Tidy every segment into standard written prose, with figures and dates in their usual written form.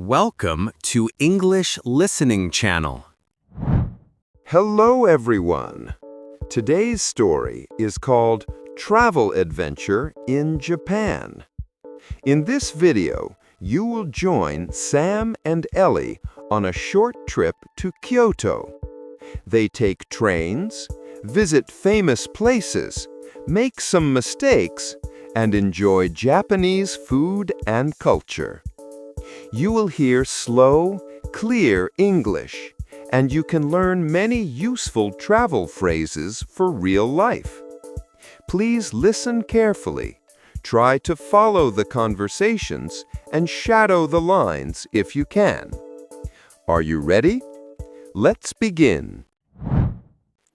Welcome to English Listening Channel. Hello, everyone. Today's story is called Travel Adventure in Japan. In this video, you will join Sam and Ellie on a short trip to Kyoto. They take trains, visit famous places, make some mistakes, and enjoy Japanese food and culture. You will hear slow, clear English, and you can learn many useful travel phrases for real life. Please listen carefully, try to follow the conversations, and shadow the lines if you can. Are you ready? Let's begin.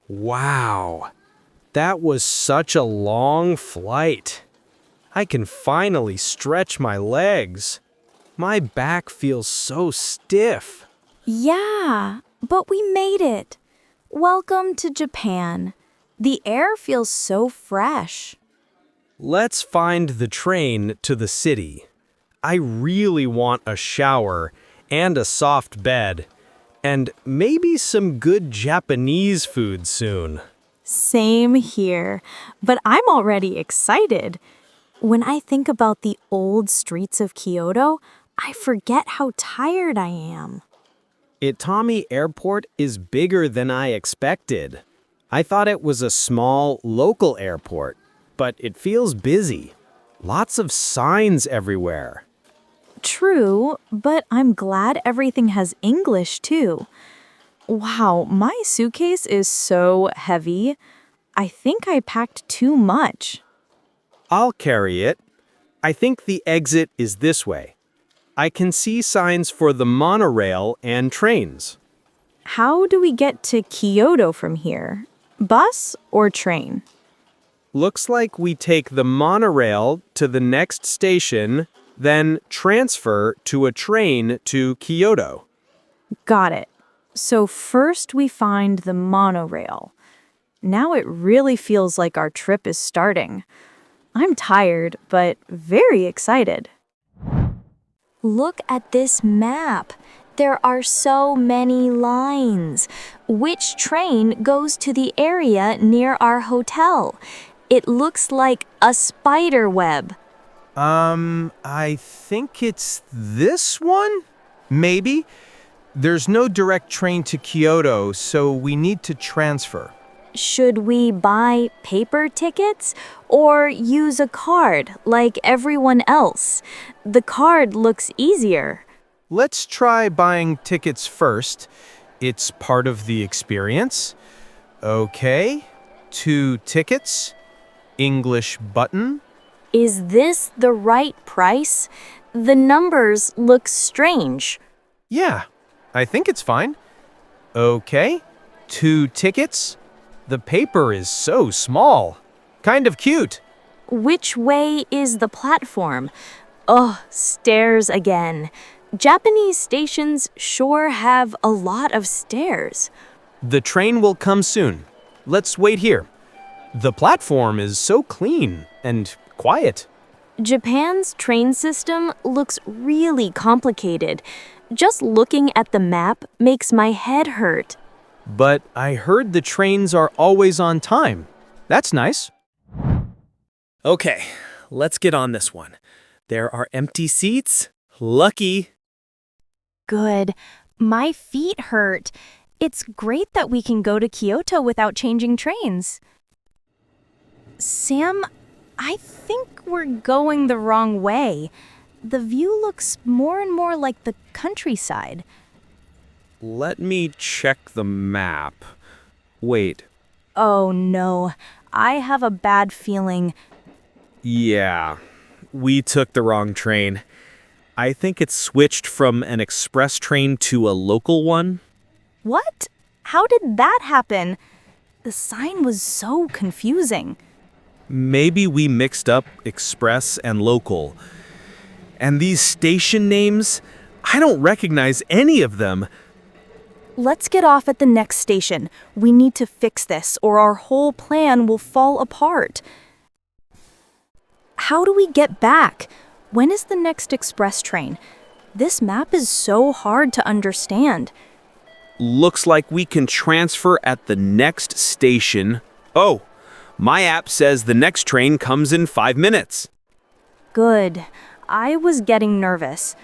Wow, that was such a long flight. I can finally stretch my legs. My back feels so stiff. Yeah, but we made it. Welcome to Japan. The air feels so fresh. Let's find the train to the city. I really want a shower and a soft bed, and maybe some good Japanese food soon. Same here, but I'm already excited. When I think about the old streets of Kyoto, I forget how tired I am. Itami Airport is bigger than I expected. I thought it was a small, local airport, but it feels busy. Lots of signs everywhere. True, but I'm glad everything has English too. Wow, my suitcase is so heavy. I think I packed too much. I'll carry it. I think the exit is this way. I can see signs for the monorail and trains. How do we get to Kyoto from here? Bus or train? Looks like we take the monorail to the next station, then transfer to a train to Kyoto. Got it. So first we find the monorail. Now it really feels like our trip is starting. I'm tired, but very excited. Look at this map. There are so many lines. Which train goes to the area near our hotel? It looks like a spider web. I think it's this one? Maybe. There's no direct train to Kyoto, so we need to transfer. Should we buy paper tickets or use a card like everyone else? The card looks easier. Let's try buying tickets first. It's part of the experience. Okay. 2 tickets. English button. Is this the right price? The numbers look strange. Yeah, I think it's fine. Okay. 2 tickets. The paper is so small. Kind of cute. Which way is the platform? Oh, stairs again. Japanese stations sure have a lot of stairs. The train will come soon. Let's wait here. The platform is so clean and quiet. Japan's train system looks really complicated. Just looking at the map makes my head hurt. But I heard the trains are always on time. That's nice. Okay, let's get on this one. There are empty seats. Lucky. Good. My feet hurt. It's great that we can go to Kyoto without changing trains. Sam, I think we're going the wrong way. The view looks more and more like the countryside. Let me check the map. Wait. Oh no, I have a bad feeling. Yeah, we took the wrong train. I think it's switched from an express train to a local one. What? How did that happen? The sign was so confusing. Maybe we mixed up express and local. And these station names, I don't recognize any of them. Let's get off at the next station. We need to fix this, or our whole plan will fall apart. How do we get back? When is the next express train? This map is so hard to understand. Looks like we can transfer at the next station. Oh, my app says the next train comes in 5 minutes. Good. I was getting nervous.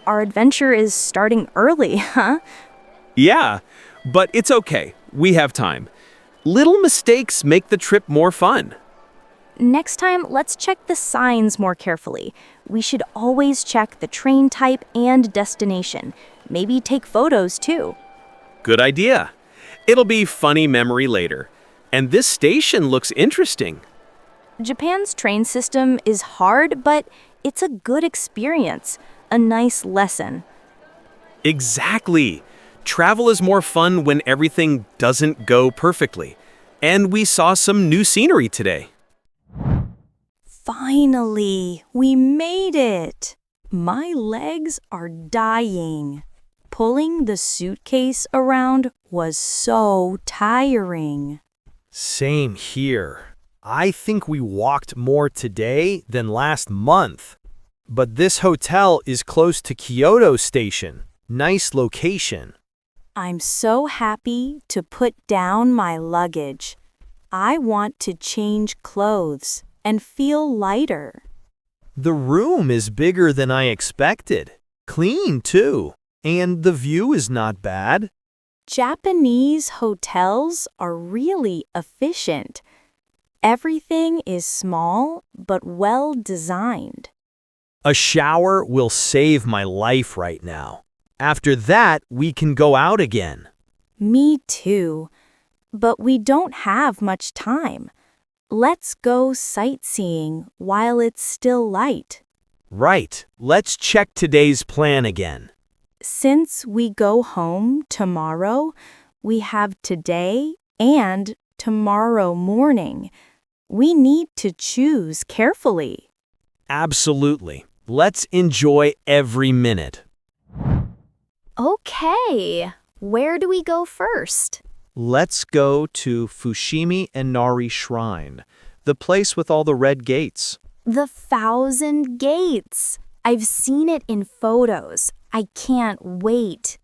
Our adventure is starting early, huh? Yeah, but it's okay. We have time. Little mistakes make the trip more fun. Next time, let's check the signs more carefully. We should always check the train type and destination. Maybe take photos too. Good idea. It'll be funny memory later. And this station looks interesting. Japan's train system is hard, but it's a good experience, a nice lesson. Exactly. Travel is more fun when everything doesn't go perfectly. And we saw some new scenery today. Finally, we made it. My legs are dying. Pulling the suitcase around was so tiring. Same here. I think we walked more today than last month. But this hotel is close to Kyoto Station. Nice location. I'm so happy to put down my luggage. I want to change clothes and feel lighter. The room is bigger than I expected. Clean, too. And the view is not bad. Japanese hotels are really efficient. Everything is small but well designed. A shower will save my life right now. After that, we can go out again. Me too. But we don't have much time. Let's go sightseeing while it's still light. Right. Let's check today's plan again. Since we go home tomorrow, we have today and tomorrow morning. We need to choose carefully. Absolutely. Let's enjoy every minute. Okay, where do we go first? Let's go to Fushimi-Inari Shrine, the place with all the red gates. The 1,000 gates. I've seen it in photos. I can't wait.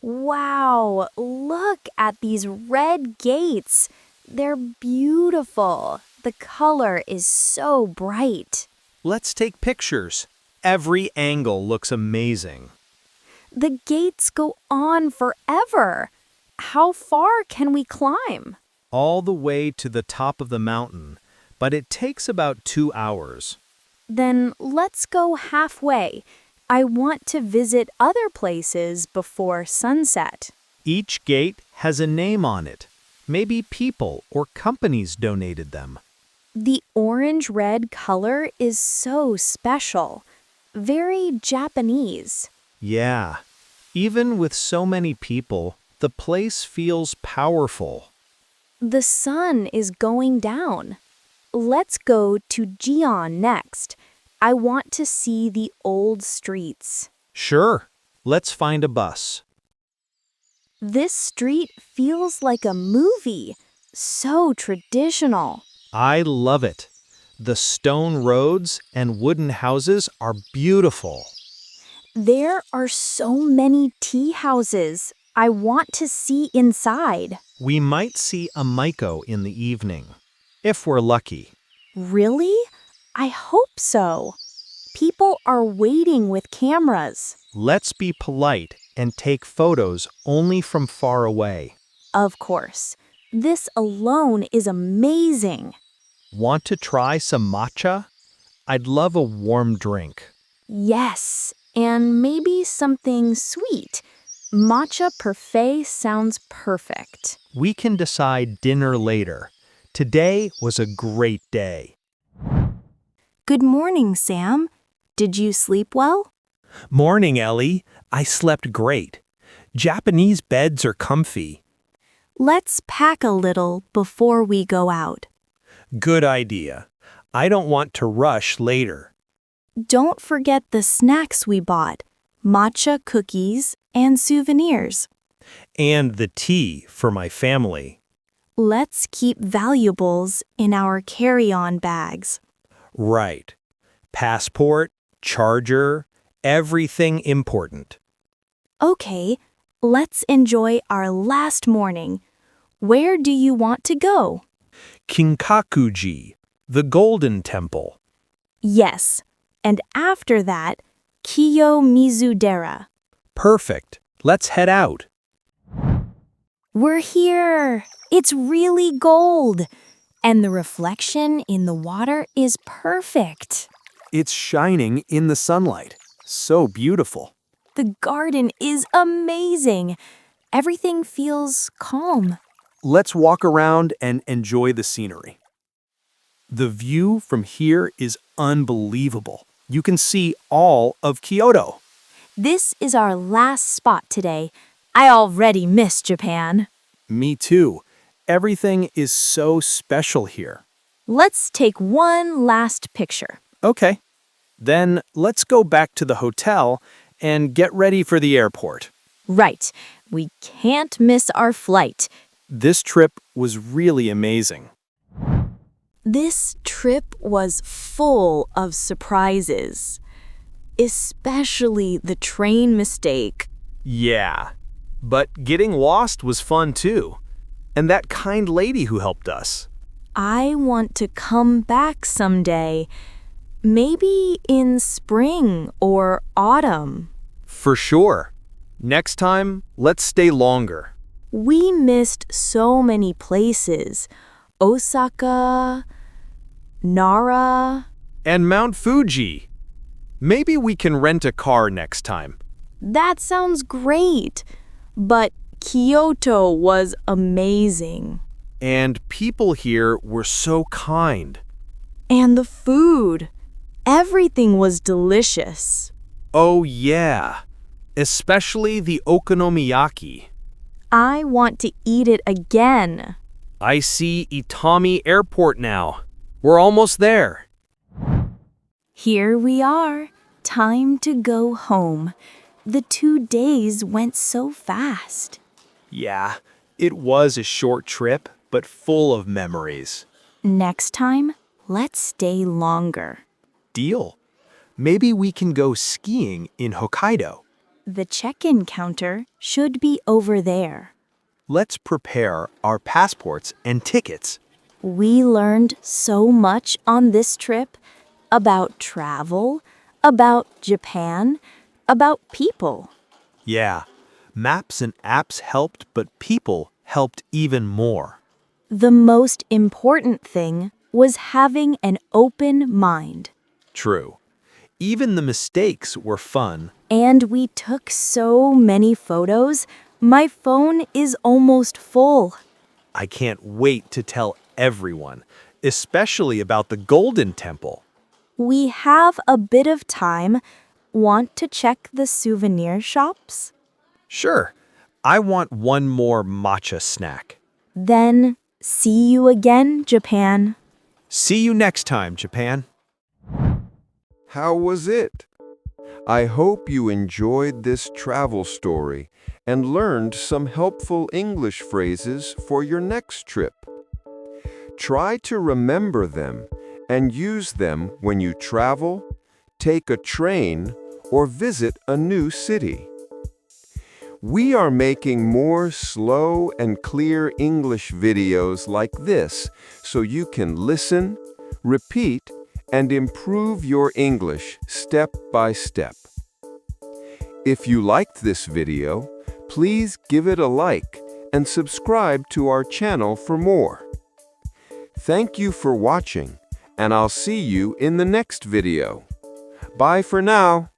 Wow, look at these red gates. They're beautiful. The color is so bright. Let's take pictures. Every angle looks amazing. The gates go on forever. How far can we climb? All the way to the top of the mountain, but it takes about 2 hours. Then let's go halfway. I want to visit other places before sunset. Each gate has a name on it. Maybe people or companies donated them. The orange-red color is so special. Very Japanese. Yeah, even with so many people, the place feels powerful. The sun is going down. Let's go to Gion next. I want to see the old streets. Sure, let's find a bus. This street feels like a movie. So traditional. I love it. The stone roads and wooden houses are beautiful. There are so many tea houses. I want to see inside. We might see a maiko in the evening, if we're lucky. Really? I hope so. People are waiting with cameras. Let's be polite and take photos only from far away. Of course. This alone is amazing. Want to try some matcha? I'd love a warm drink. Yes, and maybe something sweet. Matcha parfait sounds perfect. We can decide dinner later. Today was a great day. Good morning, Sam. Did you sleep well? Morning, Ellie. I slept great. Japanese beds are comfy. Let's pack a little before we go out. Good idea. I don't want to rush later. Don't forget the snacks we bought, matcha cookies and souvenirs. And the tea for my family. Let's keep valuables in our carry-on bags. Right. Passport, charger, everything important. Okay, let's enjoy our last morning. Where do you want to go? Kinkaku-ji, the Golden Temple. Yes, and after that, Kiyomizu-dera. Perfect. Let's head out. We're here! It's really gold! And the reflection in the water is perfect. It's shining in the sunlight. So beautiful. The garden is amazing. Everything feels calm. Let's walk around and enjoy the scenery. The view from here is unbelievable. You can see all of Kyoto. This is our last spot today. I already miss Japan. Me too. Everything is so special here. Let's take one last picture. Okay. Then let's go back to the hotel and get ready for the airport. Right. We can't miss our flight. This trip was really amazing. This trip was full of surprises, especially the train mistake. Yeah, but getting lost was fun too. And that kind lady who helped us. I want to come back someday, maybe in spring or autumn. For sure. Next time, let's stay longer. We missed so many places. Osaka, Nara. And Mount Fuji. Maybe we can rent a car next time. That sounds great. But Kyoto was amazing. And people here were so kind. And the food. Everything was delicious. Oh yeah, especially the okonomiyaki. I want to eat it again. I see Itami Airport now. We're almost there. Here we are. Time to go home. The 2 days went so fast. Yeah, it was a short trip, but full of memories. Next time, let's stay longer. Deal. Maybe we can go skiing in Hokkaido. The check-in counter should be over there. Let's prepare our passports and tickets. We learned so much on this trip about travel, about Japan, about people. Yeah, maps and apps helped, but people helped even more. The most important thing was having an open mind. True. Even the mistakes were fun. And we took so many photos, my phone is almost full. I can't wait to tell everyone, especially about the Golden Temple. We have a bit of time. Want to check the souvenir shops? Sure, I want one more matcha snack. Then, see you again, Japan. See you next time, Japan. How was it? I hope you enjoyed this travel story and learned some helpful English phrases for your next trip. Try to remember them and use them when you travel, take a train, or visit a new city. We are making more slow and clear English videos like this so you can listen, repeat, and improve your English step by step. If you liked this video, please give it a like and subscribe to our channel for more. Thank you for watching, and I'll see you in the next video. Bye for now.